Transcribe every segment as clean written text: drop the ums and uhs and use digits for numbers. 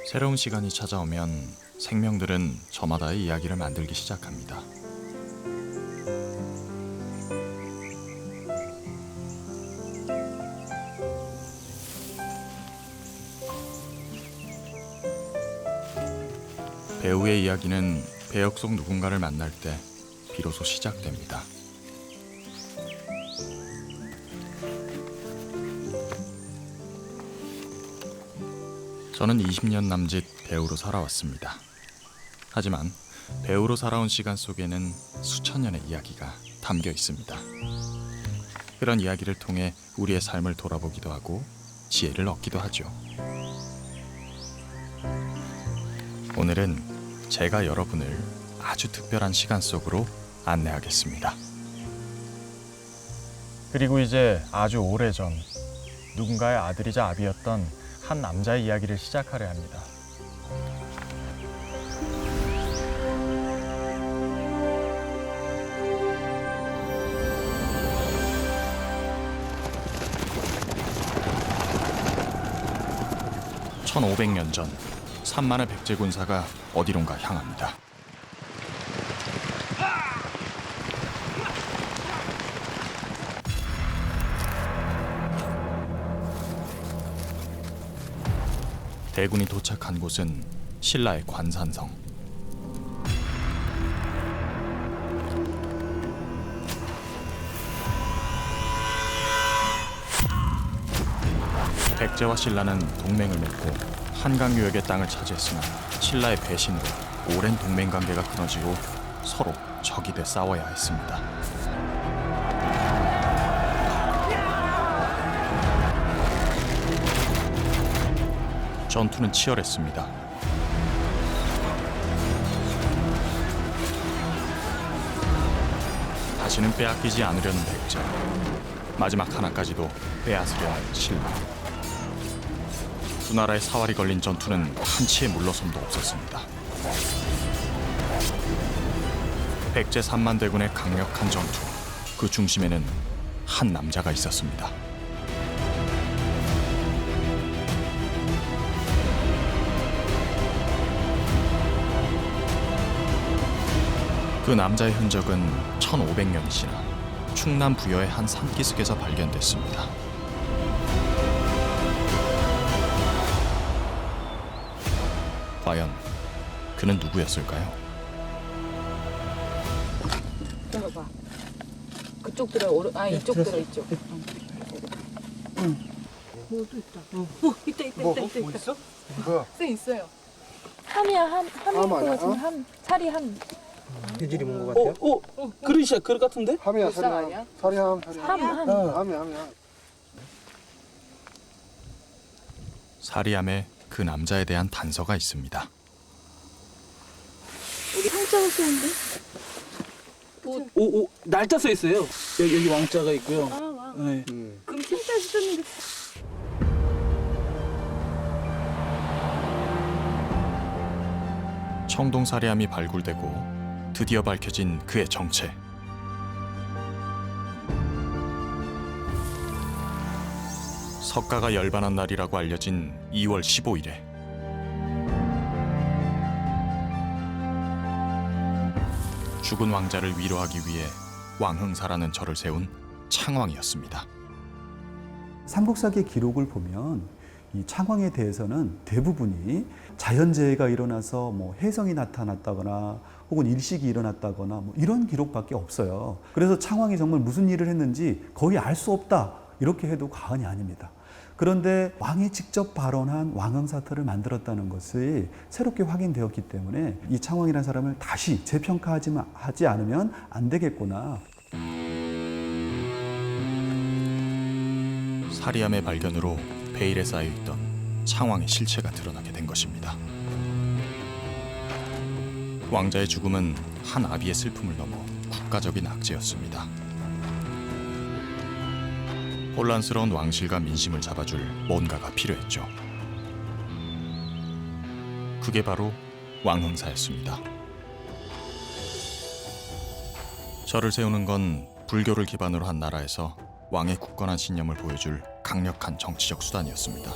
새로운 시간이 찾아오면 생명들은 저마다의 이야기를 만들기 시작합니다. 배우의 이야기는 배역 속 누군가를 만날 때 비로소 시작됩니다. 저는 20년 남짓 배우로 살아왔습니다. 하지만 배우로 살아온 시간 속에는 수천 년의 이야기가 담겨 있습니다. 그런 이야기를 통해 우리의 삶을 돌아보기도 하고 지혜를 얻기도 하죠. 오늘은 제가 여러분을 아주 특별한 시간 속으로 안내하겠습니다. 그리고 이제 아주 오래전 누군가의 아들이자 아비였던 한 남자의 이야기를 시작하려 합니다. (1500년) 전 산만의 백제 군사가 어디론가 향합니다. 대군이 도착한 곳은 신라의 관산성. 백제와 신라는 동맹을 맺고 한강 유역의 땅을 차지했으나 신라의 배신으로 오랜 동맹 관계가 끊어지고 서로 적이 돼 싸워야 했습니다. 전투는 치열했습니다. 다시는 빼앗기지 않으려는 백제, 마지막 하나까지도 빼앗으려는 신라. 두 나라의 사활이 걸린 전투는 한치의 물러섬도 없었습니다. 백제 3만 대군의 강력한 전투, 그 중심에는 한 남자가 있었습니다. 그 남자의 흔적은 1500년이 지나 충남 부여의 한 산기슭에서 발견됐습니다. 과연 그는 누구였을까요? 들어봐. 그쪽 들어 이쪽 들어 이쪽. 응. 뭐도 있다. 있다. 있어? 뭐야? 쌤 있어요. 함이야 함인 함 거 아니야? 같은데 함 살이 함 돼지리 먹은 거 같아요? 그릇이야 그릇 같은데? 함이야, 불상 아니야? 사리함. 함. 함이야. 사리암에 그 남자에 대한 단서가 있습니다. 우리 한자가 쓰는데 오 날짜 써 있어요. 여기 왕자가 있고요. 아 네. 그럼 진짜 쓰는데 청동 사리암이 발굴되고 드디어 밝혀진 그의 정체. 석가가 열반한 날이라고 알려진 2월 15일에 죽은 왕자를 위로하기 위해 왕흥사라는 절을 세운 창왕이었습니다. 삼국사기의 기록을 보면 이 창왕에 대해서는 대부분이 자연재해가 일어나서 뭐 해성이 나타났다거나 혹은 일식이 일어났다거나 뭐 이런 기록밖에 없어요. 그래서 창왕이 정말 무슨 일을 했는지 거의 알 수 없다 이렇게 해도 과언이 아닙니다. 그런데 왕이 직접 발언한 왕흥사터를 만들었다는 것이 새롭게 확인되었기 때문에 이 창왕이라는 사람을 다시 재평가하지 않으면 안 되겠구나. 사리암의 발견으로 베일에 쌓여있던 창왕의 실체가 드러나게 된 것입니다. 왕자의 죽음은 한 아비의 슬픔을 넘어 국가적인 악재였습니다. 혼란스러운 왕실과 민심을 잡아줄 뭔가가 필요했죠. 그게 바로 왕흥사였습니다. 절을 세우는 건 불교를 기반으로 한 나라에서 왕의 굳건한 신념을 보여줄 강력한 정치적 수단이었습니다.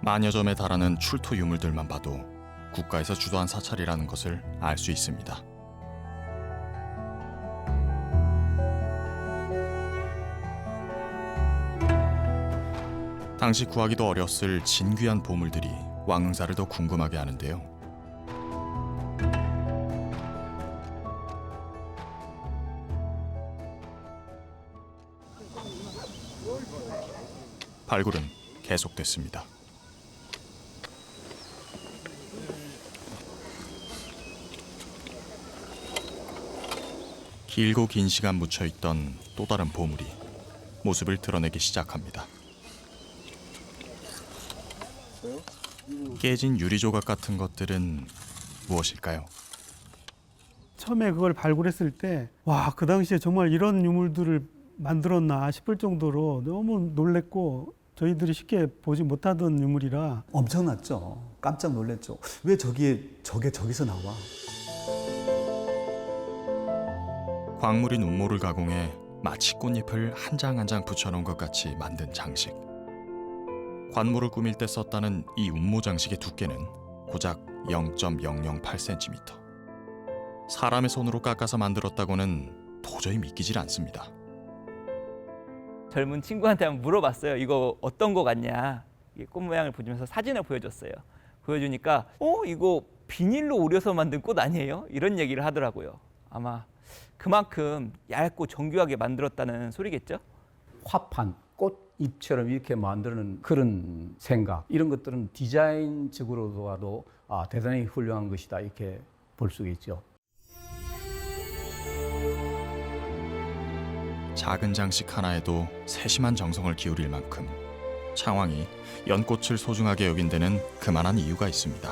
만여 점에 달하는 출토 유물들만 봐도 국가에서 주도한 사찰이라는 것을 알 수 있습니다. 당시 구하기도 어려웠을 진귀한 보물들이 왕응사를 더 궁금하게 하는데요. 발굴은 계속됐습니다. 길고 긴 시간 묻혀있던 또 다른 보물이 모습을 드러내기 시작합니다. 깨진 유리 조각 같은 것들은 무엇일까요? 처음에 그걸 발굴했을 때, 와, 그 당시에 정말 이런 유물들을 만들었나 싶을 정도로 너무 놀랬고, 저희들이 쉽게 보지 못하던 유물이라. 엄청났죠. 깜짝 놀랐죠. 왜 저게 저기서 나와? 광물인 운모를 가공해 마치 꽃잎을 한 장 한 장 붙여놓은 것 같이 만든 장식. 관모를 꾸밀 때 썼다는 이 운모 장식의 두께는 고작 0.008cm. 사람의 손으로 깎아서 만들었다고는 도저히 믿기질 않습니다. 젊은 친구한테 한번 물어봤어요. 이거 어떤 거 같냐? 이게 꽃 모양을 보여주면서 사진을 보여줬어요. 보여주니까 이거 비닐로 오려서 만든 꽃 아니에요? 이런 얘기를 하더라고요. 아마 그만큼 얇고 정교하게 만들었다는 소리겠죠? 화판, 꽃잎처럼 이렇게 만드는 그런 생각, 이런 것들은 디자인적으로도 대단히 훌륭한 것이다, 이렇게 볼 수 있죠. 작은 장식 하나에도 세심한 정성을 기울일 만큼 창왕이 연꽃을 소중하게 여긴 데는 그만한 이유가 있습니다.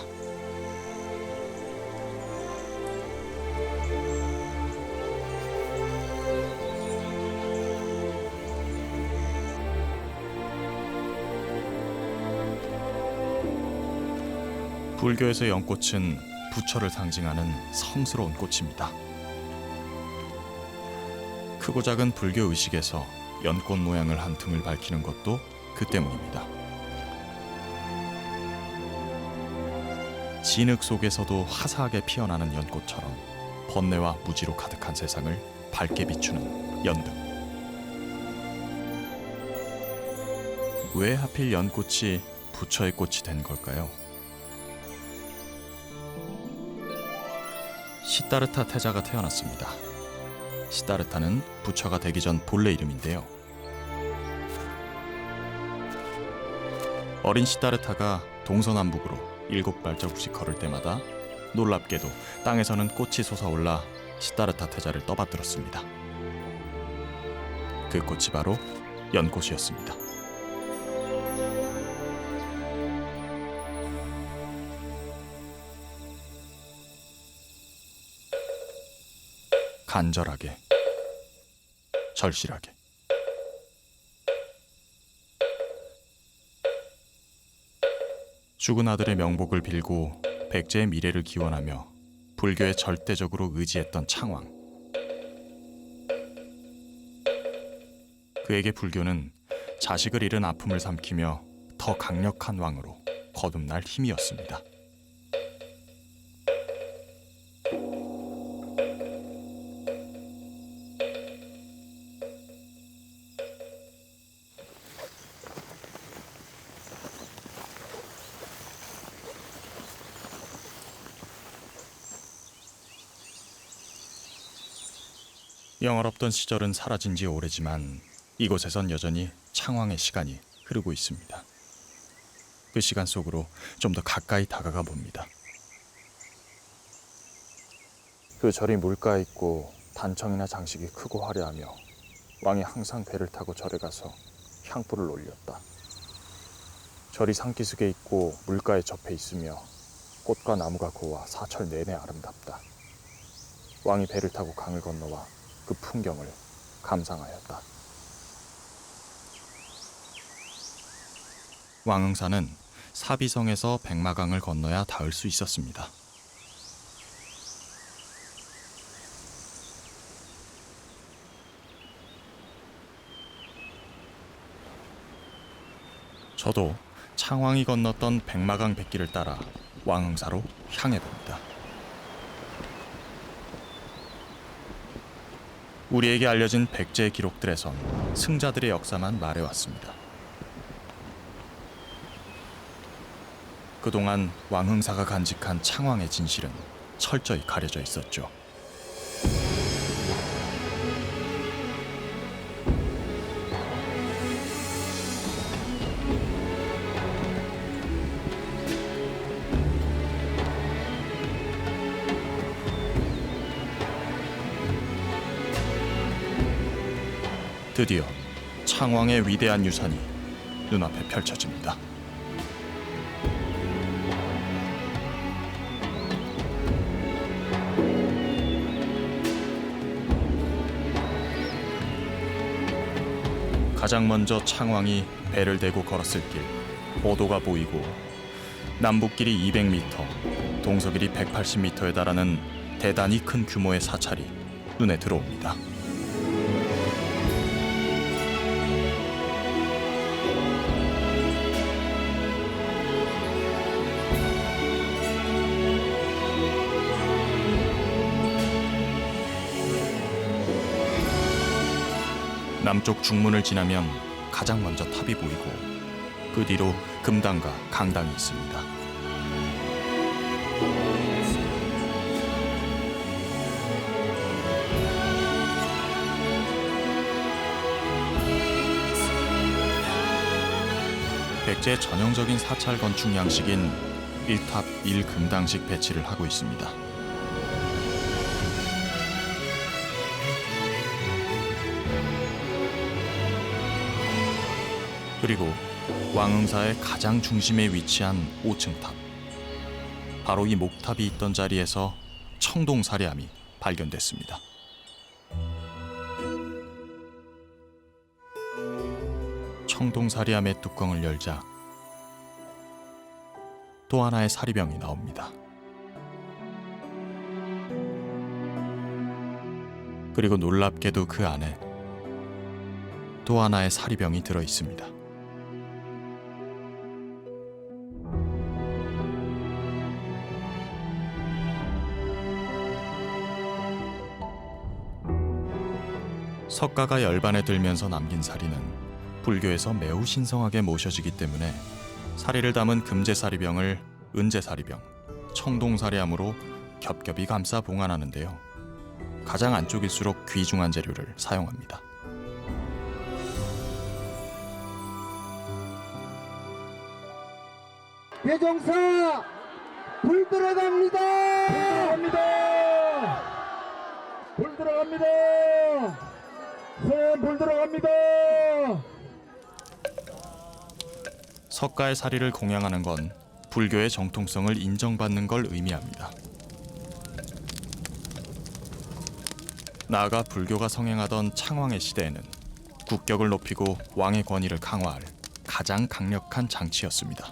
불교에서 연꽃은 부처를 상징하는 성스러운 꽃입니다. 크고 작은 불교 의식에서 연꽃 모양을 한 등을 밝히는 것도 그 때문입니다. 진흙 속에서도 화사하게 피어나는 연꽃처럼 번뇌와 무지로 가득한 세상을 밝게 비추는 연등. 왜 하필 연꽃이 부처의 꽃이 된 걸까요? 시다르타 태자가 태어났습니다. 시다르타는 부처가 되기 전 본래 이름인데요. 어린 시다르타가 동서남북으로 7발자국씩 걸을 때마다 놀랍게도 땅에서는 꽃이 솟아올라 시다르타 태자를 떠받들었습니다. 그 꽃이 바로 연꽃이었습니다. 간절하게, 절실하게. 죽은 아들의 명복을 빌고 백제의 미래를 기원하며 불교에 절대적으로 의지했던 창왕. 그에게 불교는 자식을 잃은 아픔을 삼키며 더 강력한 왕으로 거듭날 힘이었습니다. 영화롭던 시절은 사라진 지 오래지만 이곳에선 여전히 창왕의 시간이 흐르고 있습니다. 그 시간 속으로 좀 더 가까이 다가가 봅니다. 그 절이 물가에 있고 단청이나 장식이 크고 화려하며 왕이 항상 배를 타고 절에 가서 향불을 올렸다. 절이 산기슭에 있고 물가에 접해 있으며 꽃과 나무가 고와 사철 내내 아름답다. 왕이 배를 타고 강을 건너와 그 풍경을 감상하였다. 왕응사는 사비성에서 백마강을 건너야 닿을 수 있었습니다. 저도 창왕이 건넜던 백마강 백기를 따라 왕흥사로 향해 봅니다. 우리에게 알려진 백제의 기록들에선 승자들의 역사만 말해왔습니다. 그동안 왕흥사가 간직한 창왕의 진실은 철저히 가려져 있었죠. 드디어 창왕의 위대한 유산이 눈앞에 펼쳐집니다. 가장 먼저 창왕이 배를 대고 걸었을 길, 보도가 보이고 남북길이 200m, 동서길이 180m에 달하는 대단히 큰 규모의 사찰이 눈에 들어옵니다. 남쪽 중문을 지나면 가장 먼저 탑이 보이고 그 뒤로 금당과 강당이 있습니다. 백제의 전형적인 사찰 건축 양식인 1탑 1금당식 배치를 하고 있습니다. 그리고 왕흥사의 가장 중심에 위치한 5층 탑. 바로 이 목탑이 있던 자리에서 청동사리암이 발견됐습니다. 청동사리암의 뚜껑을 열자 또 하나의 사리병이 나옵니다. 그리고 놀랍게도 그 안에 또 하나의 사리병이 들어 있습니다. 석가가 열반에 들면서 남긴 사리는 불교에서 매우 신성하게 모셔지기 때문에 사리를 담은 금제사리병을 은제사리병, 청동사리암으로 겹겹이 감싸 봉안하는데요. 가장 안쪽일수록 귀중한 재료를 사용합니다. 대종사 불 들어갑니다. 불 들어갑니다. 불 들어갑니다. 석가의 사리를 공양하는 건 불교의 정통성을 인정받는 걸 의미합니다. 나아가 불교가 성행하던 창왕의 시대에는 국격을 높이고 왕의 권위를 강화할 가장 강력한 장치였습니다.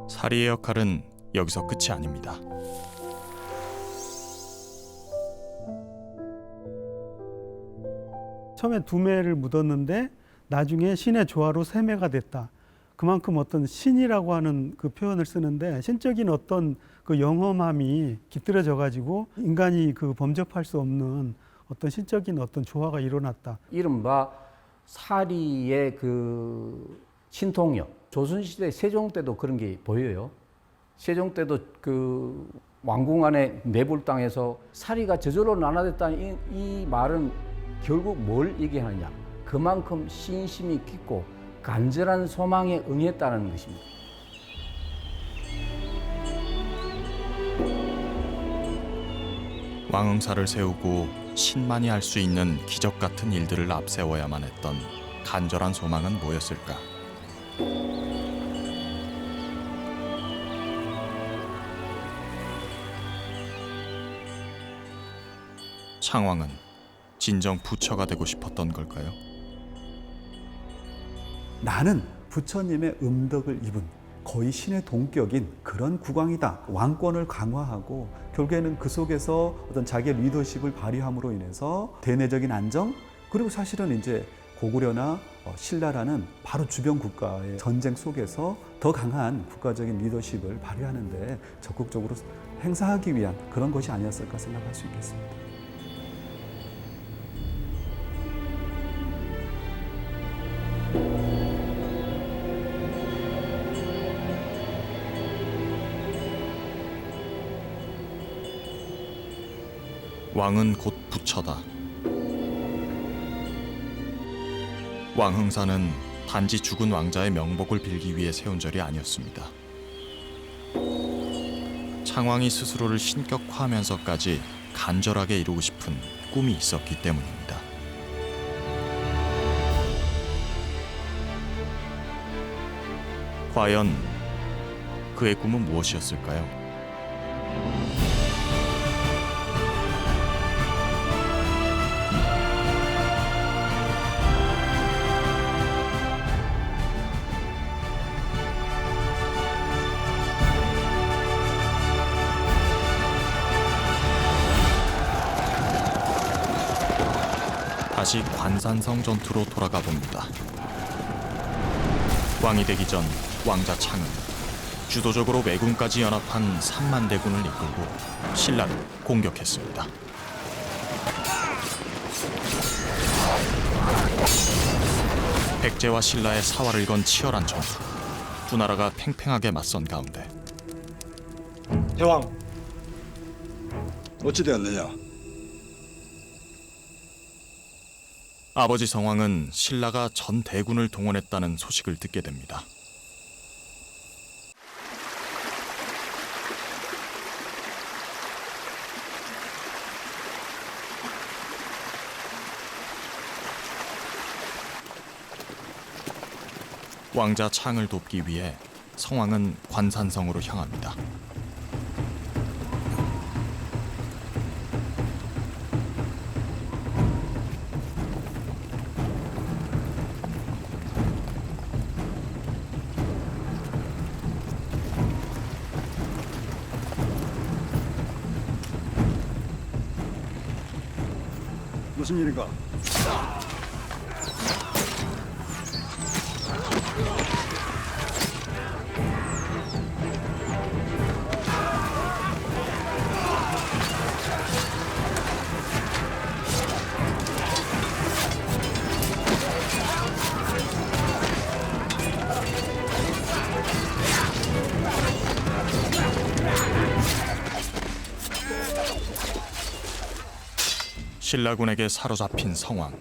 사리의 역할은 여기서 끝이 아닙니다. 처음에 2매를 묻었는데 나중에 신의 조화로 3매가 됐다. 그만큼 어떤 신이라고 하는 그 표현을 쓰는데 신적인 어떤 그 영험함이 깃들여져 가지고 인간이 그 범접할 수 없는 어떤 신적인 어떤 조화가 일어났다. 이른바 사리의 그 신통력. 조선시대 세종 때도 그런 게 보여요. 세종 때도 그 왕궁 안에 매불 땅에서 사리가 저절로 나눠졌다는 이 말은 결국 뭘 얘기하느냐. 그만큼 신심이 깊고 간절한 소망에 응했다는 것입니다. 왕흥사를 세우고 신만이 할 수 있는 기적 같은 일들을 앞세워야만 했던 간절한 소망은 뭐였을까? 창왕은 진정 부처가 되고 싶었던 걸까요? 나는 부처님의 음덕을 입은 거의 신의 동격인 그런 국왕이다. 왕권을 강화하고 결국에는 그 속에서 어떤 자기의 리더십을 발휘함으로 인해서 대내적인 안정, 그리고 사실은 이제 고구려나 신라라는 바로 주변 국가의 전쟁 속에서 더 강한 국가적인 리더십을 발휘하는데 적극적으로 행사하기 위한 그런 것이 아니었을까 생각할 수 있겠습니다. 왕은 곧 부처다. 왕흥사는 단지 죽은 왕자의 명복을 빌기 위해 세운 절이 아니었습니다. 창왕이 스스로를 신격화하면서까지 간절하게 이루고 싶은 꿈이 있었기 때문입니다. 과연 그의 꿈은 무엇이었을까요? 다시 관산성 전투로 돌아가 봅니다. 왕이 되기 전 왕자 창은 주도적으로 왜군까지 연합한 3만 대군을 이끌고 신라를 공격했습니다. 백제와 신라의 사활을 건 치열한 전투. 두 나라가 팽팽하게 맞선 가운데 대왕, 어찌 되었느냐? 아버지 성왕은 신라가 전 대군을 동원했다는 소식을 듣게 됩니다. 왕자 창을 돕기 위해 성왕은 관산성으로 향합니다. 무슨 일인가? 신라군에게 사로잡힌 성왕.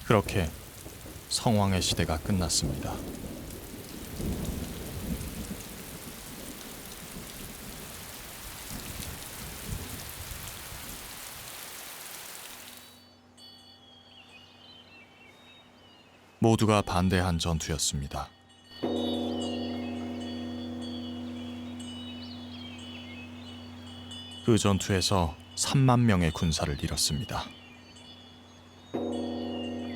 그렇게 성왕의 시대가 끝났습니다. 모두가 반대한 전투였습니다. 그 전투에서 3만 명의 군사를 잃었습니다.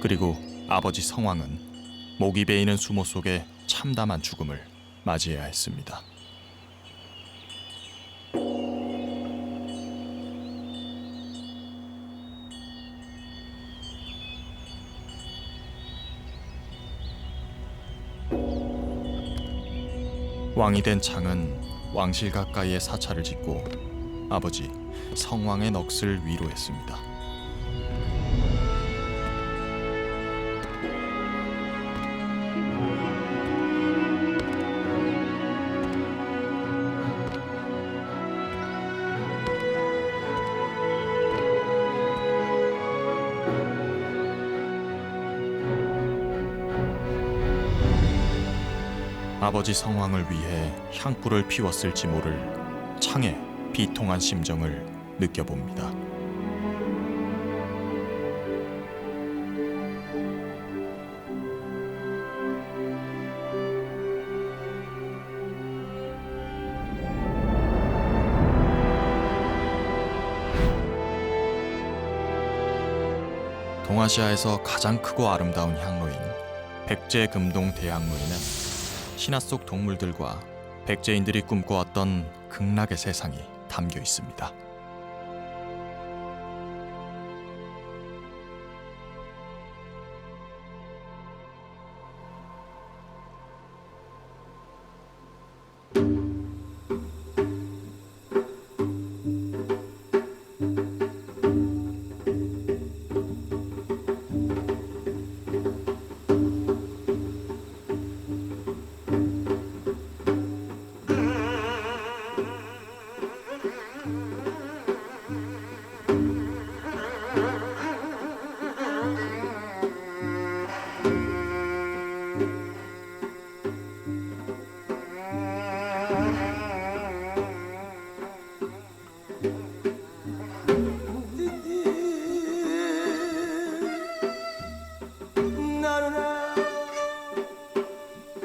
그리고 아버지 성왕은 목이 베이는 수모 속에 참담한 죽음을 맞이해야 했습니다. 왕이 된 창은 왕실 가까이에 사찰을 짓고 아버지 성왕의 넋을 위로했습니다. 아버지 성왕을 위해 향불을 피웠을지 모를 창의 비통한 심정을 느껴봅니다. 동아시아에서 가장 크고 아름다운 향로인 백제금동 대향로에는 신화 속 동물들과 백제인들이 꿈꿔왔던 극락의 세상이 담겨 있습니다.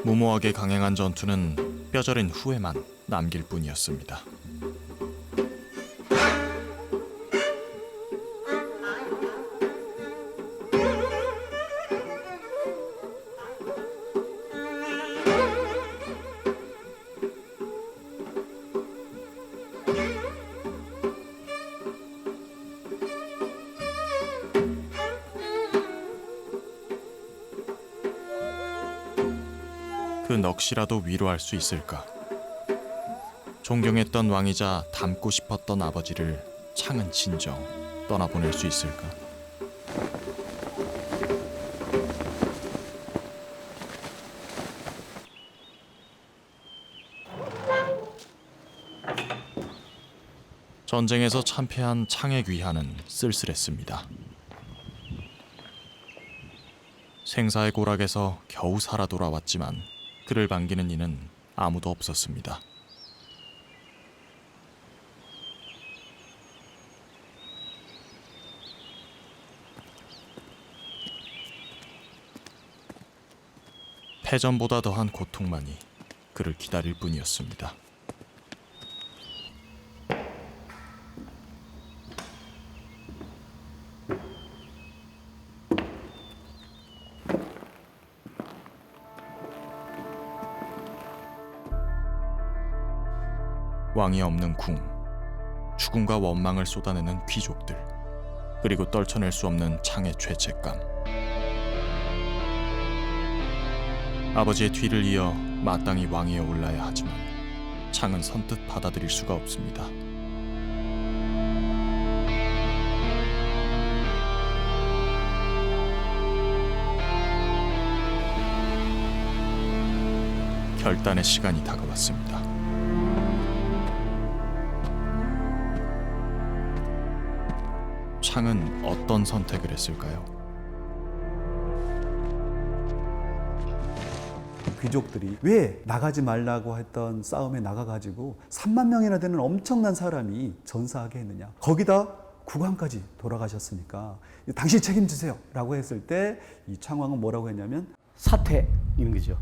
무모하게 강행한 전투는 뼈저린 후회만 남길 뿐이었습니다. 그 넋이라도 위로할 수 있을까? 존경했던 왕이자 닮고 싶었던 아버지를 창은 진정 떠나보낼 수 있을까? 전쟁에서 참패한 창의 귀하는 쓸쓸했습니다. 생사의 고락에서 겨우 살아 돌아왔지만 그를 반기는 이는 아무도 없었습니다. 패전보다 더한 고통만이 그를 기다릴 뿐이었습니다. 왕이 없는 궁, 죽음과 원망을 쏟아내는 귀족들, 그리고 떨쳐낼 수 없는 창의 죄책감. 아버지의 뒤를 이어 마땅히 왕위에 올라야 하지만 창은 선뜻 받아들일 수가 없습니다. 결단의 시간이 다가왔습니다. 창은 어떤 선택을 했을까요? 귀족들이 왜 나가지 말라고 했던 싸움에 나가가지고 3만 명이나 되는 엄청난 사람이 전사하게 했느냐. 거기다 국왕까지 돌아가셨으니까 당신 책임지세요 라고 했을 때 이 창왕은 뭐라고 했냐면 사퇴인 거죠.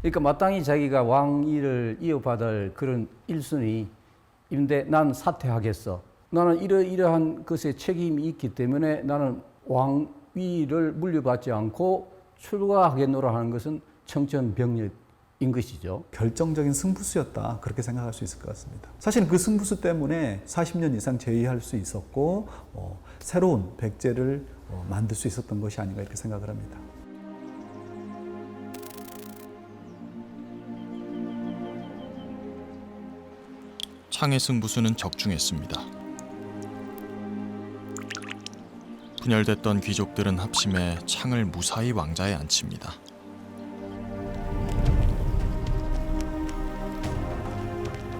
그러니까 마땅히 자기가 왕위를 이어받을 그런 1순위인데 난 사퇴하겠어. 나는 이러한 것에 책임이 있기 때문에 나는 왕위를 물려받지 않고 출가하겠노라 하는 것은 청천벽력인 것이죠. 결정적인 승부수였다 그렇게 생각할 수 있을 것 같습니다. 사실 그 승부수 때문에 40년 이상 제위할 수 있었고 새로운 백제를 만들 수 있었던 것이 아닌가 이렇게 생각을 합니다. 창의 승부수는 적중했습니다. 분열됐던 귀족들은 합심해 창을 무사히 왕자에 앉힙니다.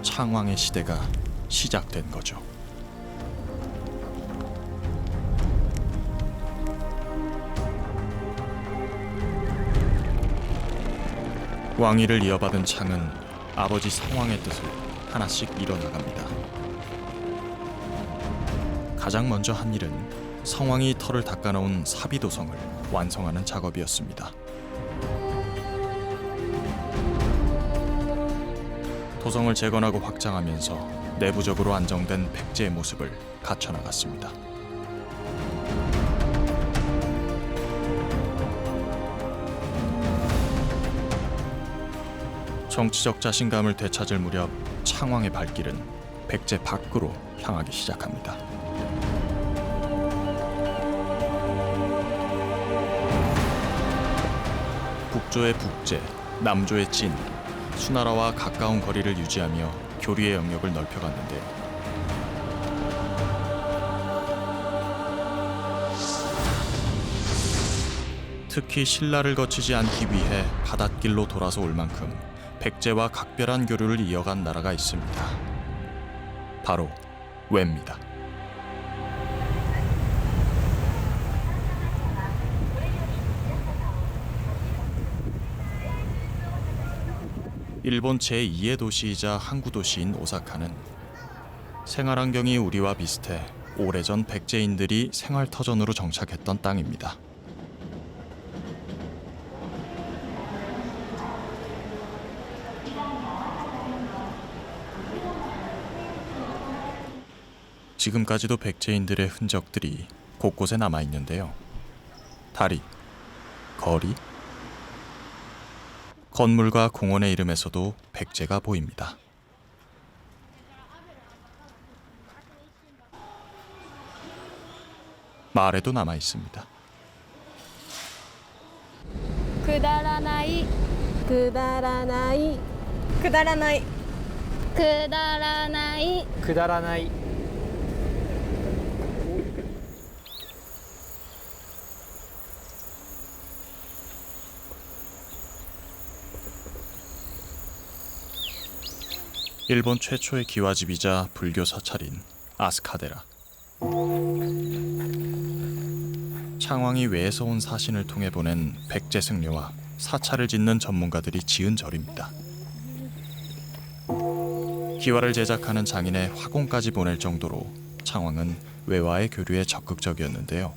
창왕의 시대가 시작된 거죠. 왕위를 이어받은 창은 아버지 성왕의 뜻을 하나씩 이뤄나갑니다. 가장 먼저 한 일은 성왕이 털을 닦아놓은 사비도성을 완성하는 작업이었습니다. 도성을 재건하고 확장하면서 내부적으로 안정된 백제의 모습을 갖춰나갔습니다. 정치적 자신감을 되찾을 무렵 창왕의 발길은 백제 밖으로 향하기 시작합니다. 북조의 북제, 남조의 진, 수나라와 가까운 거리를 유지하며 교류의 영역을 넓혀갔는데요. 특히 신라를 거치지 않기 위해 바닷길로 돌아서 올 만큼 백제와 각별한 교류를 이어간 나라가 있습니다. 바로 외입니다. 일본 제2의 도시이자 항구 도시인 오사카는 생활 환경이 우리와 비슷해 오래전 백제인들이 생활터전으로 정착했던 땅입니다. 지금까지도 백제인들의 흔적들이 곳곳에 남아 있는데요. 다리, 거리, 건물과 공원의 이름에서도 백제가 보입니다. 말에도 남아 있습니다. くだらないくだらないくだらないくだらないくだらない 일본 최초의 기와집이자 불교 사찰인 아스카데라. 창왕이 외에서 온 사신을 통해 보낸 백제 승려와 사찰을 짓는 전문가들이 지은 절입니다. 기와를 제작하는 장인의 화공까지 보낼 정도로 창왕은 외와의 교류에 적극적이었는데요.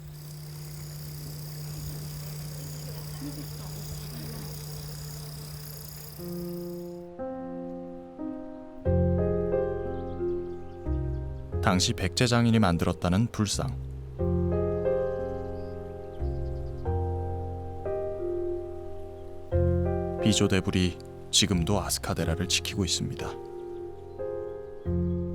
당시 백제 장인이 만들었다는 불상. 비조대불이 지금도 아스카데라를 지키고 있습니다.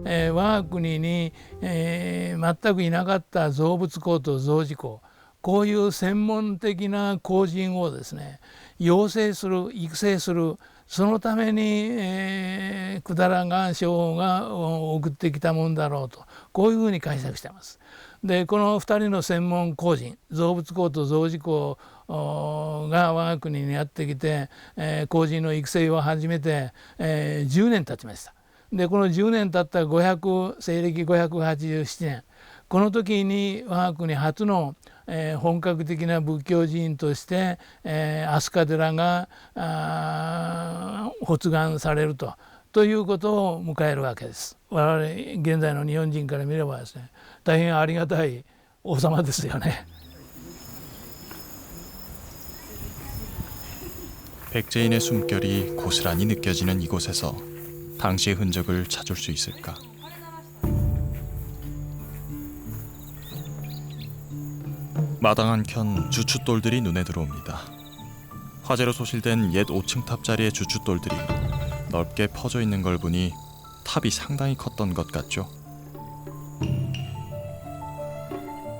我が国に、全くいなかった造物工と造寺工、こういう専門的な工人をですね養成する育成する、そのために、百済岩礁が送ってきたもんだろうと、こういうふうに解釈しています。でこの2人の専門工人、造物工と造寺工が我が国にやってきて、工人の育成を始めて、10年経ちました。でこの10年経った西暦587年、この時に我が国初の、本格的な仏教寺院として、飛鳥寺が発願されるということを迎えるわけです。我々現在の日本人から見ればですね、大変ありがたい王様ですよね。 백제인의 숨결이 고스란히 느껴지는 이곳에서 당시의 흔적을 찾을 수 있을까? 마당 한켠 주춧돌들이 눈에 들어옵니다. 화재로 소실된 옛 5층 탑자리의 주춧돌들이 넓게 퍼져 있는 걸 보니 탑이 상당히 컸던 것 같죠.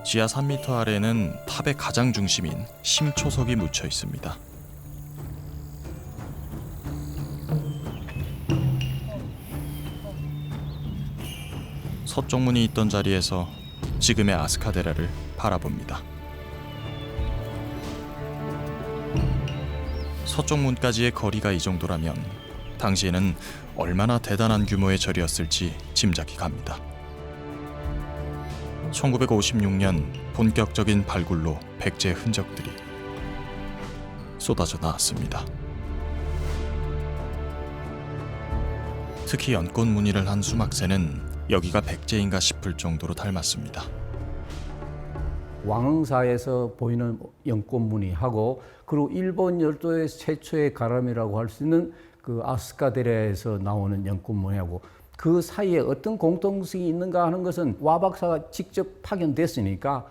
지하 3m 아래에는 탑의 가장 중심인 심초석이 묻혀 있습니다. 서쪽문이 있던 자리에서 지금의 아스카데라를 바라봅니다. 서쪽문까지의 거리가 이 정도라면 당시에는 얼마나 대단한 규모의 절이었을지 짐작이 갑니다. 1956년 본격적인 발굴로 백제의 흔적들이 쏟아져 나왔습니다. 특히 연꽃 무늬를 한 수막새는 여기가 백제인가 싶을 정도로 닮았습니다. 왕흥사에서 보이는 연꽃 무늬하고 그리고 일본 열도의 최초의 가람이라고 할 수 있는 그 아스카데라에서 나오는 연꽃 무늬하고 그 사이에 어떤 공통성이 있는가 하는 것은 와 박사가 직접 파견됐으니까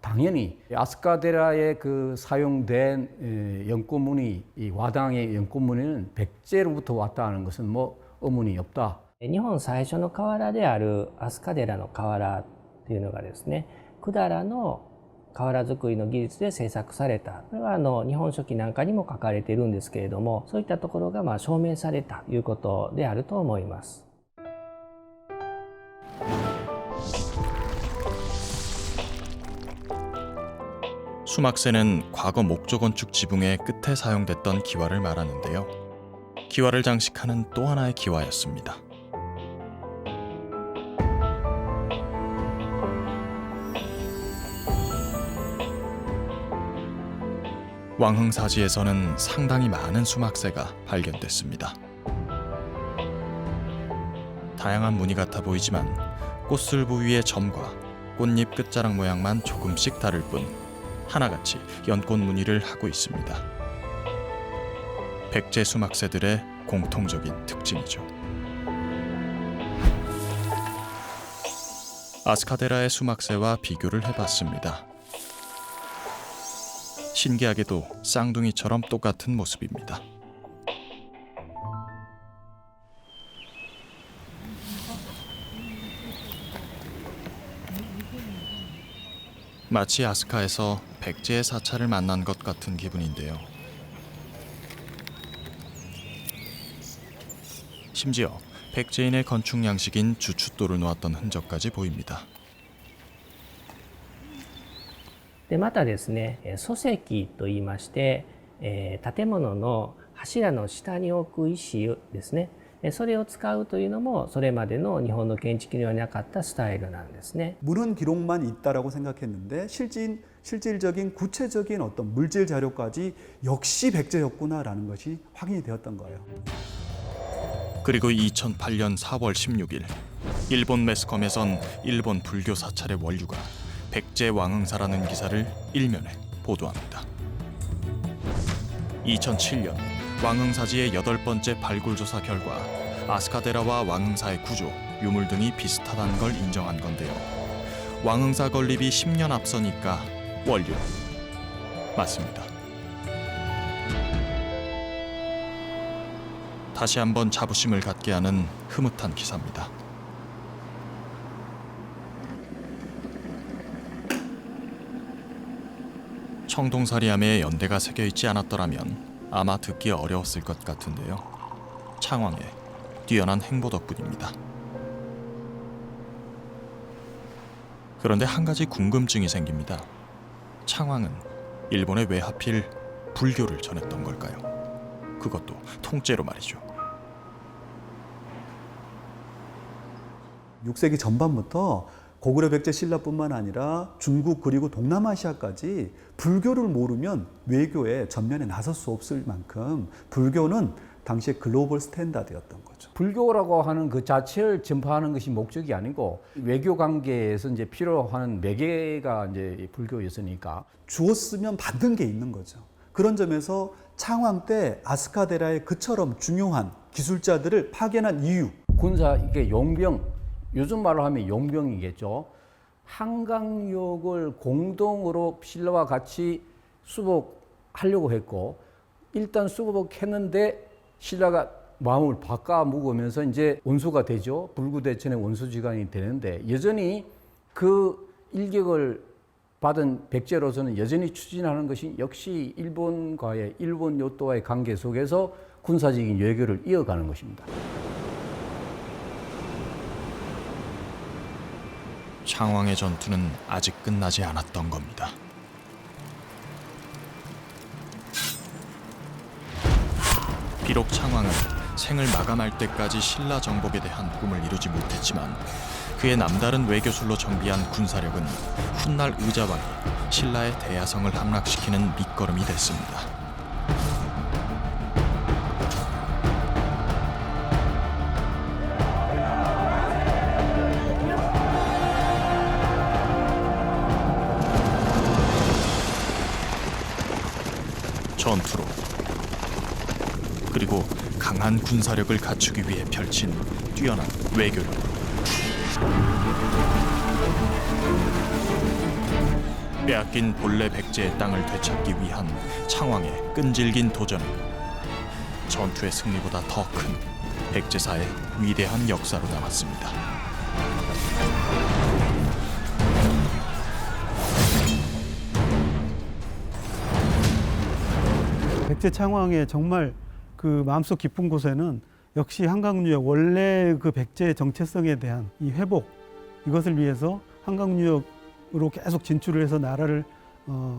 당연히 아스카데라에 그 사용된 연꽃 무늬, 이 와당의 연꽃 무늬는 백제로부터 왔다 하는 것은 뭐 의문이 없다. 日本最初の瓦である飛鳥寺の瓦っていうのがですね、百済の瓦作りの技術で製作された。これは日本書紀なんかにも書かれているんですけれども、そういったところが証明されたということであると思います。 수막새는 과거 목조건축 지붕의 끝에 사용됐던 기와를 말하는데요. 기와를 장식하는 또 하나의 기와였습니다. 왕흥사지에서는 상당히 많은 수막새가 발견됐습니다. 다양한 무늬 같아 보이지만 꽃술부 위의 점과 꽃잎 끝자락 모양만 조금씩 다를 뿐 하나같이 연꽃 무늬를 하고 있습니다. 백제 수막새들의 공통적인 특징이죠. 아스카데라의 수막새와 비교를 해봤습니다. 신기하게도 쌍둥이처럼 똑같은 모습입니다. 마치 아스카에서 백제의 사찰을 만난 것 같은 기분인데요. 심지어 백제인의 건축 양식인 주춧돌을 놓았던 흔적까지 보입니다. でまたですね、礎石といいまして、建物の柱の下に置く石ですね。それを使うというのもそれまでの日本の建築にはなかったスタイルなんですね。 문헌 기록만 있다라고 생각했는데 실질적인 구체적인 어떤 물질 자료까지 역시 백제였구나라는 것이 확인이 되었던 거예요. 그리고 2008년 4월 16일 일본 매스컴에선 일본 불교 사찰의 원류가 백제 왕흥사라는 기사를 일면에 보도합니다. 2007년 왕흥사지의 8번째 발굴 조사 결과 아스카데라와 왕흥사의 구조, 유물 등이 비슷하다는 걸 인정한 건데요. 왕흥사 건립이 10년 앞서니까 원류 맞습니다. 다시 한번 자부심을 갖게 하는 흐뭇한 기사입니다. 청동사리암에 연대가 새겨 있지 않았더라면 아마 듣기 어려웠을 것 같은데요. 창왕의 뛰어난 행보 덕분입니다. 그런데 한 가지 궁금증이 생깁니다. 창왕은 일본에 왜 하필 불교를 전했던 걸까요? 그것도 통째로 말이죠. 6세기 전반부터 고구려 백제 신라뿐만 아니라 중국 그리고 동남아시아까지 불교를 모르면 외교에 전면에 나설 수 없을 만큼 불교는 당시의 글로벌 스탠다드였던 거죠. 불교라고 하는 그 자체를 전파하는 것이 목적이 아니고 외교 관계에서 이제 필요한 매개가 이제 불교였으니까 주었으면 받는 게 있는 거죠. 그런 점에서 창왕 때 아스카데라에 그처럼 중요한 기술자들을 파견한 이유. 군사 이게 용병, 요즘 말로 하면 용병이겠죠. 한강역을 공동으로 신라와 같이 수복하려고 했고 일단 수복했는데 신라가 마음을 바꿔 묵으면서 이제 원수가 되죠. 불구대천의 원수지간이 되는데 여전히 그 일격을 받은 백제로서는 여전히 추진하는 것이 역시 일본과의 일본 요토와의 관계 속에서 군사적인 외교를 이어가는 것입니다. 창왕의 전투는 아직 끝나지 않았던 겁니다. 비록 창왕은 생을 마감할 때까지 신라 정복에 대한 꿈을 이루지 못했지만 그의 남다른 외교술로 정비한 군사력은 훗날 의자왕이 신라의 대야성을 함락시키는 밑거름이 됐습니다. 전투로, 그리고 강한 군사력을 갖추기 위해 펼친 뛰어난 외교로 빼앗긴 본래 백제의 땅을 되찾기 위한 창왕의 끈질긴 도전은 전투의 승리보다 더 큰 백제사의 위대한 역사로 남았습니다. 백제 창왕의 정말 그 마음속 깊은 곳에는 역시 한강유역 원래 그 백제의 정체성에 대한 이 회복, 이것을 위해서 한강유역으로 계속 진출을 해서 나라를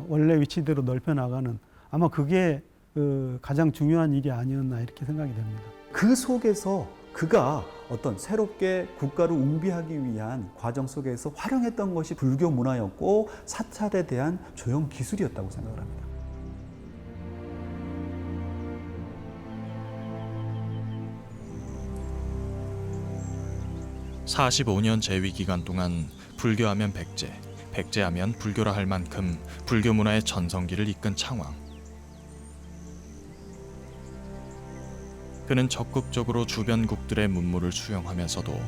원래 위치대로 넓혀 나가는, 아마 그게 그 가장 중요한 일이 아니었나 이렇게 생각이 됩니다. 그 속에서 그가 어떤 새롭게 국가를 웅비하기 위한 과정 속에서 활용했던 것이 불교 문화였고 사찰에 대한 조형 기술이었다고 생각을 합니다. (45년) 재위 기간 동안 불교하면 백제, 백제하면 불교라 할 만큼 불교 문화의 전성기를 이끈 창왕. 그는 적극적으로 주변국들의 문물을 수용하면서도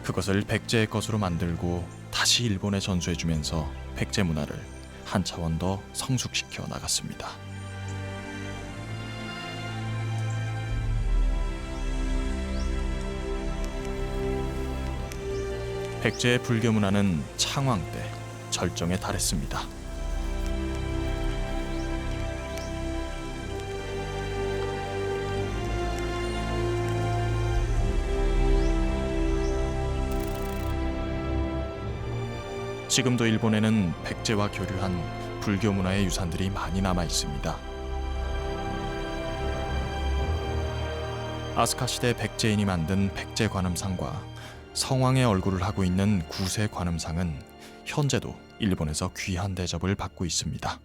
그것을 백제의 것으로 만들고 다시 일본에 전수해주면서 백제 문화를 한 차원 더 성숙시켜 나갔습니다. 백제의 불교 문화는 창왕 때 절정에 달했습니다. 지금도 일본에는 백제와 교류한 불교 문화의 유산들이 많이 남아 있습니다. 아스카 시대 백제인이 만든 백제 관음상과 성왕의 얼굴을 하고 있는 구세 관음상은 현재도 일본에서 귀한 대접을 받고 있습니다.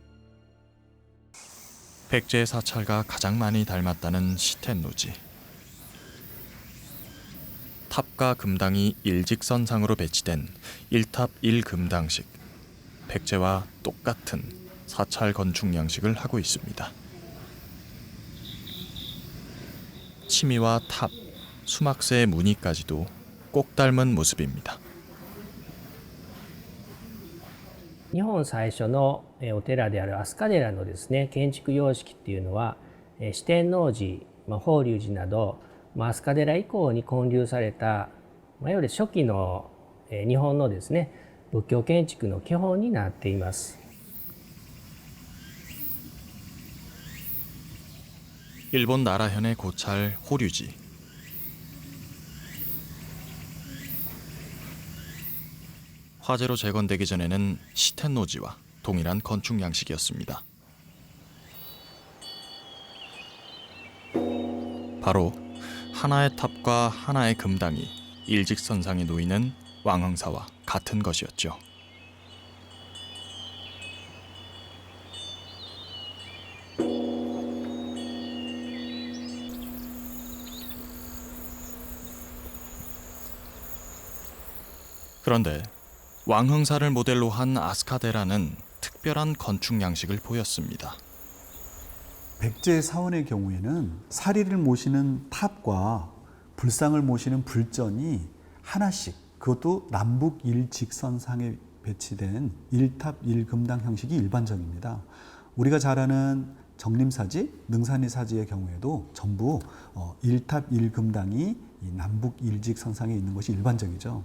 백제의 사찰과 가장 많이 닮았다는 시텐노지. 탑과 금당이 일직선상으로 배치된 1탑 1금당식, 백제와 똑같은 사찰 건축 양식을 하고 있습니다. 치미와 탑, 수막새의 무늬까지도 꼭 닮은 모습입니다. 日本最初のお寺である飛鳥寺のですね建築様式っていうのは四天王寺、法隆寺など飛鳥寺以降に建立されたいわゆる初期の日本のですね仏教建築の基本になっています。 일본 나라현의 고찰 호류지. 화재로 재건되기 전에는 시텐노지와 동일한 건축 양식이었습니다. 바로 하나의 탑과 하나의 금당이 일직선상에 놓이는 왕흥사와 같은 것이었죠. 그런데 왕흥사를 모델로 한 아스카데라는 특별한 건축 양식을 보였습니다. 백제 사원의 경우에는 사리를 모시는 탑과 불상을 모시는 불전이 하나씩, 그것도 남북 일직선상에 배치된 1탑 1금당 형식이 일반적입니다. 우리가 잘 아는 정림사지, 능산리사지의 경우에도 전부 1탑 1금당이 남북 일직선상에 있는 것이 일반적이죠.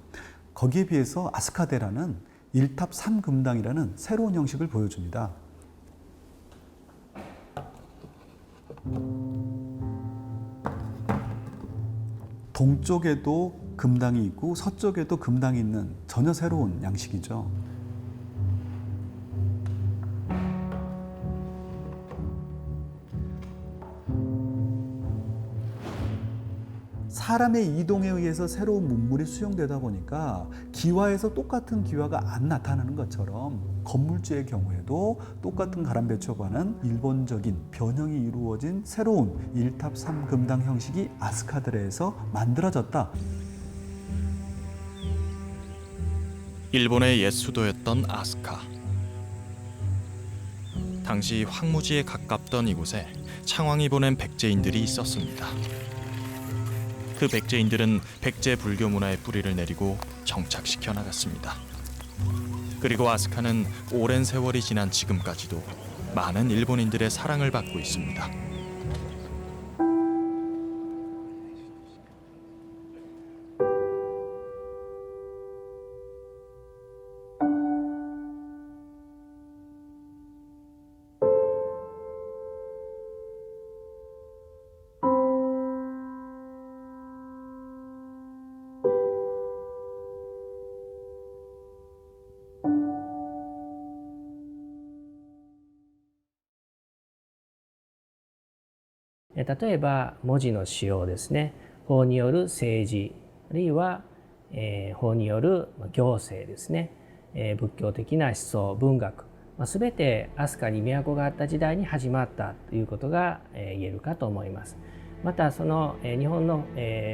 거기에 비해서 아스카데라는 1탑 3금당이라는 새로운 형식을 보여줍니다. 동쪽에도 금당이 있고 서쪽에도 금당이 있는 전혀 새로운 양식이죠. 사람의 이동에 의해서 새로운 문물이 수용되다 보니까 기와에서 똑같은 기와가 안 나타나는 것처럼 건물주의 경우에도 똑같은 가람배초과는 일본적인 변형이 이루어진 새로운 1탑 3금당 형식이 아스카데라에서 만들어졌다. 일본의 옛 수도였던 아스카. 당시 황무지에 가깝던 이곳에 창왕이 보낸 백제인들이 있었습니다. 그 백제인들은 백제 불교 문화의 뿌리를 내리고 정착시켜 나갔습니다. 그리고 아스카는 오랜 세월이 지난 지금까지도 많은 일본인들의 사랑을 받고 있습니다.例えば文字の使用ですね。法による政治、あるいは、法による行政ですね。仏教的な思想、文学、全て飛鳥に都があった時代に始まったということが言えるかと思います。またその日本の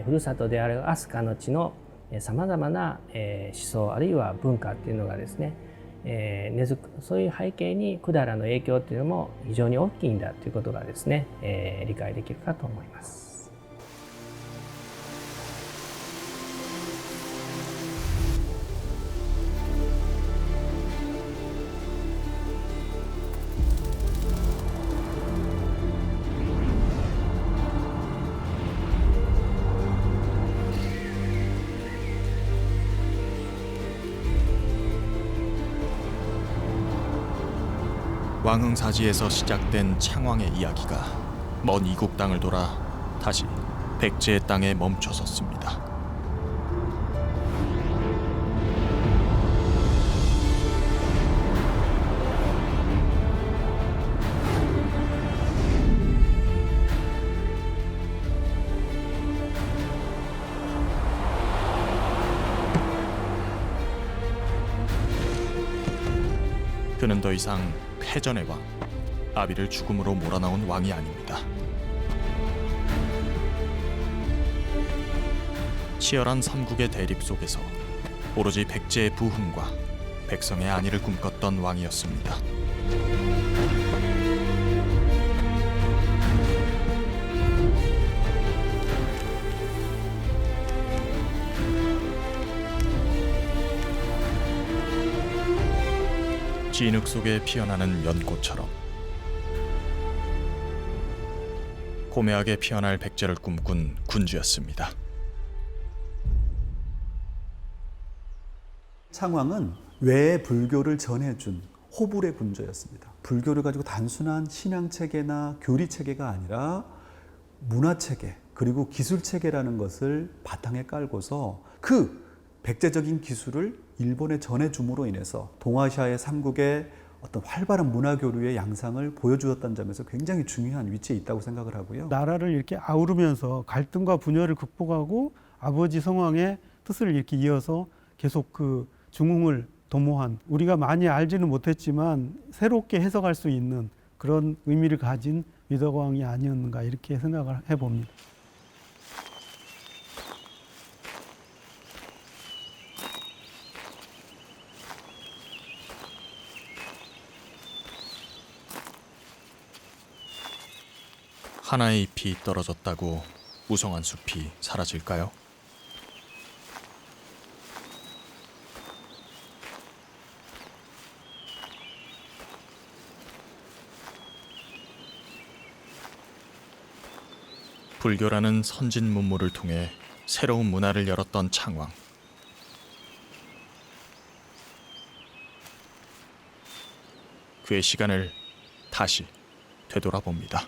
ふるさとである飛鳥の地のさまざまな思想あるいは文化っていうのがですね、根付く、そういう背景に百済の影響っていうのも非常に大きいんだということがですね、理解できるかと思います。왕흥사지에서 시작된 창왕의 이야기가 먼 이국 땅을 돌아 다시 백제의 땅에 멈춰섰습니다. 그는 더 이상 패전의 왕, 아비를 죽음으로 몰아넣은 왕이 아닙니다. 치열한 삼국의 대립 속에서 오로지 백제의 부흥과 백성의 안위를 꿈꿨던 왕이었습니다. 진흙 속에 피어나는 연꽃처럼 고매하게 피어날 백제를 꿈꾼 군주였습니다. 창왕은 외의 불교를 전해준 호불의 군주였습니다. 불교를 가지고 단순한 신앙체계나 교리체계가 아니라 문화체계 그리고 기술체계라는 것을 바탕에 깔고서 그 백제적인 기술을 일본에 전해줌으로 인해서 동아시아의 삼국의 어떤 활발한 문화교류의 양상을 보여주었다는 점에서 굉장히 중요한 위치에 있다고 생각을 하고요. 나라를 이렇게 아우르면서 갈등과 분열을 극복하고 아버지 성왕의 뜻을 이렇게 이어서 계속 그 중흥을 도모한, 우리가 많이 알지는 못했지만 새롭게 해석할 수 있는 그런 의미를 가진 위덕왕이 아니었는가 이렇게 생각을 해봅니다. 하나의 잎이 떨어졌다고 무성한 숲이 사라질까요? 불교라는 선진 문물을 통해 새로운 문화를 열었던 창왕. 그의 시간을 다시 되돌아봅니다.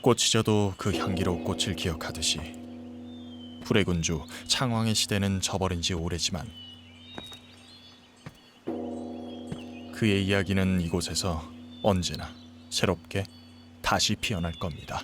꽃이 져도 그 향기로운 꽃을 기억하듯이 불의 군주 창왕의 시대는 저버린 지 오래지만 그의 이야기는 이곳에서 언제나 새롭게 다시 피어날 겁니다.